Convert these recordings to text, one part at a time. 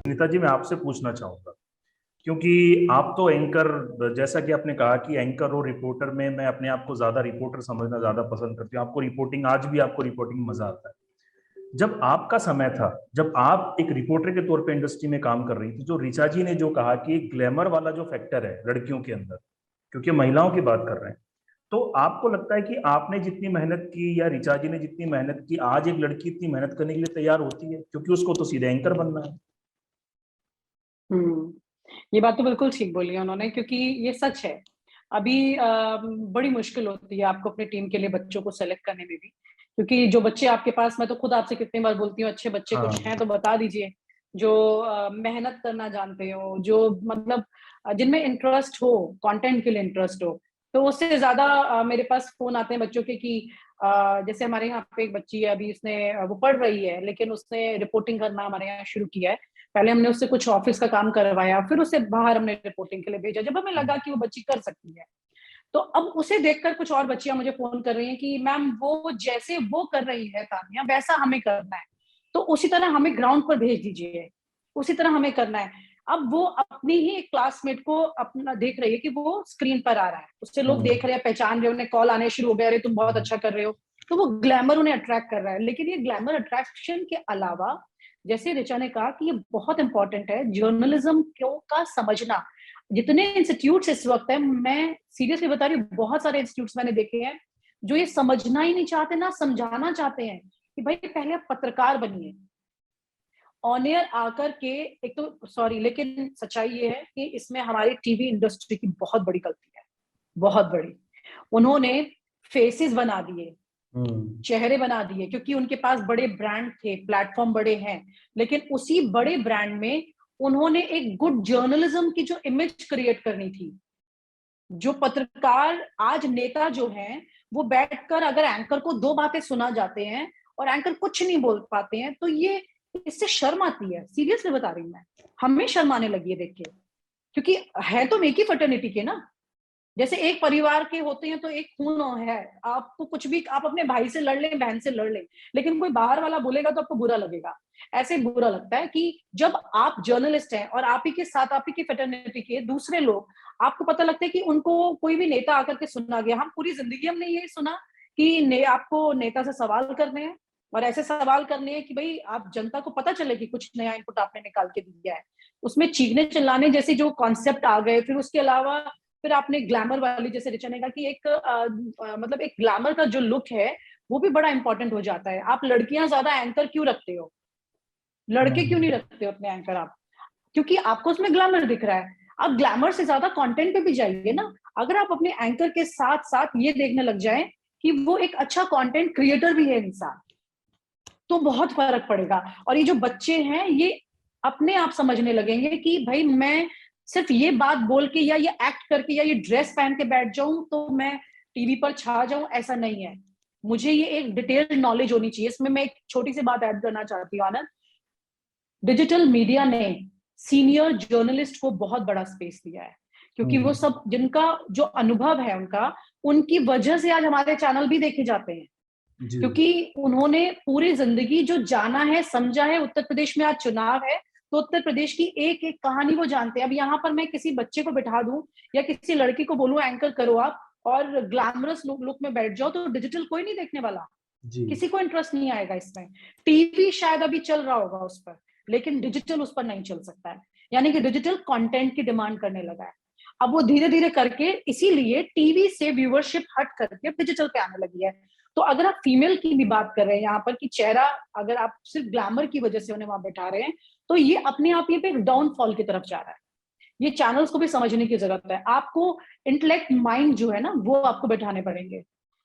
नीता जी, मैं आपसे पूछना चाहूंगा, क्योंकि आप तो एंकर, जैसा कि आपने कहा कि एंकर और रिपोर्टर में मैं अपने आप को ज्यादा रिपोर्टर समझना ज्यादा पसंद करती हूँ। आपको रिपोर्टिंग, आज भी आपको रिपोर्टिंग में मजा आता है। जब आपका समय था, जब आप एक रिपोर्टर के तौर पे इंडस्ट्री में काम कर रही थी, जो ऋचा जी ने जो कहा कि ग्लैमर वाला जो फैक्टर है लड़कियों के अंदर, क्योंकि महिलाओं की बात कर रहे हैं, तो आपको लगता है कि आपने जितनी मेहनत की या ऋचा जी ने जितनी मेहनत की, आज एक लड़की इतनी मेहनत करने के लिए तैयार होती है? क्योंकि उसको तो सीधे एंकर बनना है। हुँ। ये बात तो बिल्कुल ठीक बोली है उन्होंने, क्योंकि ये सच है। अभी बड़ी मुश्किल होती है आपको अपनी टीम के लिए बच्चों को सेलेक्ट करने में भी, क्योंकि जो बच्चे आपके पास, मैं तो खुद आपसे कितनी बार बोलती हूँ, अच्छे बच्चे कुछ हाँ। हैं तो बता दीजिए, जो मेहनत करना जानते हो, जो मतलब जिनमें इंटरेस्ट हो, कंटेंट के लिए इंटरेस्ट हो। तो उससे ज़्यादा मेरे पास फ़ोन आते हैं बच्चों के कि जैसे हमारे यहाँ पे एक बच्ची है, अभी उसने वो पढ़ रही है, लेकिन उसने रिपोर्टिंग करना हमारे यहाँ शुरू किया है। पहले हमने उससे कुछ ऑफिस का काम करवाया, फिर उसे बाहर हमने रिपोर्टिंग के लिए भेजा, जब हमें लगा कि वो बच्ची कर सकती है। तो अब उसे देखकर कुछ और बच्चियां मुझे फ़ोन कर रही हैं कि मैम वो जैसे वो कर रही है तान्या, वैसा हमें करना है। तो उसी तरह हमें ग्राउंड पर भेज दीजिए, उसी तरह हमें करना है। अब वो अपनी ही एक क्लासमेट को अपना देख रही है कि वो स्क्रीन पर आ रहा है, उससे लोग हम्म। देख रहे हैं, पहचान रहे हैं, उन्हें कॉल आने शुरू हो गए, अरे तुम बहुत हम्म। अच्छा कर रहे हो। तो वो ग्लैमर उन्हें अट्रैक्ट कर रहा है। लेकिन ये ग्लैमर अट्रैक्शन के अलावा, जैसे ऋचा ने कहा कि ये बहुत इंपॉर्टेंट है जर्नलिज्म क्यों का समझना। जितने इंस्टीट्यूट्स इस वक्त है, मैं सीरियसली बता रही हूँ, बहुत सारे इंस्टीट्यूट्स मैंने देखे हैं जो ये समझना ही नहीं चाहते, ना समझाना चाहते हैं कि भाई पहले आप पत्रकार बनिए। ऑन एयर आकर के, एक तो सॉरी, लेकिन सच्चाई ये है कि इसमें हमारी टीवी इंडस्ट्री की बहुत बड़ी गलती है, बहुत बड़ी। उन्होंने फेसेस बना दिए, हम्म। चेहरे बना दिए, क्योंकि उनके पास बड़े ब्रांड थे, प्लेटफॉर्म बड़े हैं, लेकिन उसी बड़े ब्रांड में उन्होंने एक गुड जर्नलिज्म की जो इमेज क्रिएट करनी थी, जो पत्रकार आज नेता जो हैं, वो बैठकर अगर एंकर को 2 बातें सुना जाते हैं और एंकर कुछ नहीं बोल पाते हैं, तो ये, इससे शर्म आती है, सीरियसली बता रही हूँ मैं। हमें शर्म आने लगी है देख के, क्योंकि है तो एक ही फ्रेटर्निटी के ना। जैसे एक परिवार के होते हैं तो एक खून है, आपको कुछ भी, आप अपने भाई से लड़ लें, बहन से लड़ लें, लेकिन कोई बाहर वाला बोलेगा तो आपको बुरा लगेगा। ऐसे बुरा लगता है कि जब आप जर्नलिस्ट हैं और आप ही के साथ, आप ही की फ्रेटर्निटी के दूसरे लोग, आपको पता लगता है कि उनको कोई भी नेता आकर के सुना गया। हम पूरी जिंदगी हमने यही सुना कि आपको नेता से सवाल करने हैं, और ऐसे सवाल करने हैं कि भाई आप जनता को पता चले कि कुछ नया इनपुट आपने निकाल के दिया है। उसमें चीखने चिल्लाने जैसे जो कॉन्सेप्ट आ गए, फिर उसके अलावा फिर आपने ग्लैमर वाली, जैसे ऋचा ने कहा कि एक मतलब एक ग्लैमर का जो लुक है, वो भी बड़ा इंपॉर्टेंट हो जाता है। आप लड़कियां ज्यादा एंकर क्यों रखते हो, लड़के क्यों नहीं हम्म। रखते हो अपने एंकर आप? क्योंकि आपको उसमें ग्लैमर दिख रहा है। आप ग्लैमर से ज्यादा कंटेंट पे भी जाइए ना। अगर आप अपने एंकर के साथ साथ ये देखने लग जाएं कि वो एक अच्छा कंटेंट क्रिएटर भी है इंसान, तो बहुत फर्क पड़ेगा। और ये जो बच्चे हैं, ये अपने आप समझने लगेंगे कि भाई मैं सिर्फ ये बात बोल के या ये एक्ट करके या ये ड्रेस पहन के बैठ जाऊं तो मैं टीवी पर छा जाऊं, ऐसा नहीं है। मुझे ये एक डिटेल्ड नॉलेज होनी चाहिए। इसमें मैं एक छोटी सी बात ऐड करना चाहती हूँ आनंद। डिजिटल मीडिया ने सीनियर जर्नलिस्ट को बहुत बड़ा स्पेस दिया है, क्योंकि वो हम्म। सब जिनका जो अनुभव है उनका, उनकी वजह से आज हमारे चैनल भी देखे जाते हैं, जी। क्योंकि उन्होंने पूरी जिंदगी जो जाना है, समझा है। उत्तर प्रदेश में आज चुनाव है, तो उत्तर प्रदेश की एक एक कहानी वो जानते हैं। अब यहाँ पर मैं किसी बच्चे को बिठा दूं या किसी लड़की को बोलूं एंकर करो आप, और ग्लैमरस लुक में बैठ जाओ, तो डिजिटल कोई नहीं देखने वाला, जी। किसी को इंटरेस्ट नहीं आएगा इसमें। टीवी शायद अभी चल रहा होगा उस पर, लेकिन डिजिटल उस पर नहीं चल सकता है। यानी कि डिजिटल कंटेंट की डिमांड करने लगा है। अब वो धीरे धीरे करके, इसीलिए टीवी से व्यूअरशिप हट करके डिजिटल पे आने लगी है। तो अगर आप फीमेल की भी बात कर रहे हैं यहाँ पर कि चेहरा, अगर आप सिर्फ ग्लैमर की वजह से उन्हें वहां बैठा रहे हैं, तो ये अपने आप ही पे एक डाउनफॉल की तरफ जा रहा है। ये चैनल्स को भी समझने की जरूरत है। आपको इंटेलेक्ट माइंड जो है ना, वो आपको बैठाने पड़ेंगे।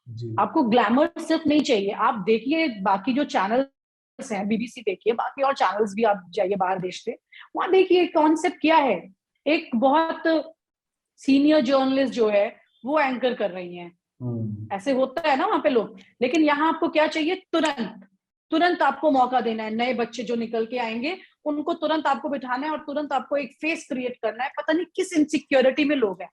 जी। आपको ग्लैमर सिर्फ नहीं चाहिए। आप देखिए बाकी जो चैनल्स हैं, बीबीसी देखिए, बाकी और चैनल्स भी आप जाइए बाहर देश से, वहां देखिए कॉन्सेप्ट क्या है। एक बहुत सीनियर जर्नलिस्ट जो है, वो एंकर कर रही हैं। हम्म। ऐसे होता है ना वहां पे लोग। लेकिन यहाँ आपको क्या चाहिए, तुरंत, तुरंत आपको मौका देना है। नए बच्चे जो निकल के आएंगे, उनको तुरंत आपको बिठाना है और तुरंत आपको एक फेस क्रिएट करना है। पता नहीं किस इनसिक्योरिटी में लोग हैं।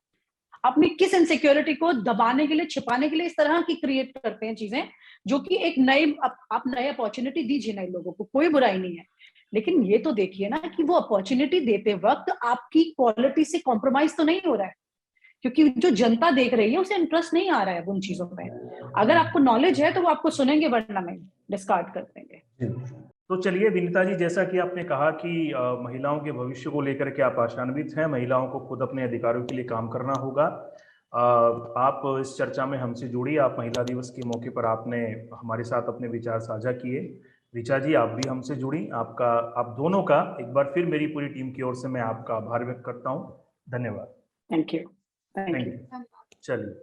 अपनी किस इनसिक्योरिटी को दबाने के लिए, छिपाने के लिए इस तरह की क्रिएट करते हैं चीजें, जो कि एक नई, आप नई अपॉर्चुनिटी दीजिए नए लोगों को, कोई बुराई नहीं है, लेकिन ये तो देखिए ना कि वो अपॉर्चुनिटी देते वक्त आपकी क्वालिटी से कॉम्प्रोमाइज तो नहीं हो रहा है, क्योंकि जो जनता देख रही है उसे इंटरेस्ट नहीं आ रहा है उन चीजों पे। अगर आपको नॉलेज है तो वो आपको सुनेंगे, वरना नहीं, डिस्कार्ड कर देंगे। तो चलिए विनीता जी, जैसा कि आपने कहा कि महिलाओं के भविष्य को लेकर के आप आशान्वित हैं, महिलाओं को खुद अपने अधिकारों के लिए काम करना होगा। आप इस चर्चा में हमसे जुड़ी, आप महिला दिवस के मौके पर आपने हमारे साथ अपने विचार साझा किए। ऋचा जी, आप भी हमसे जुड़ी, आपका, आप दोनों का एक बार फिर मेरी पूरी टीम की ओर से मैं आपका आभार व्यक्त करता हूँ। धन्यवाद। Thank you. Thank you. चलिए।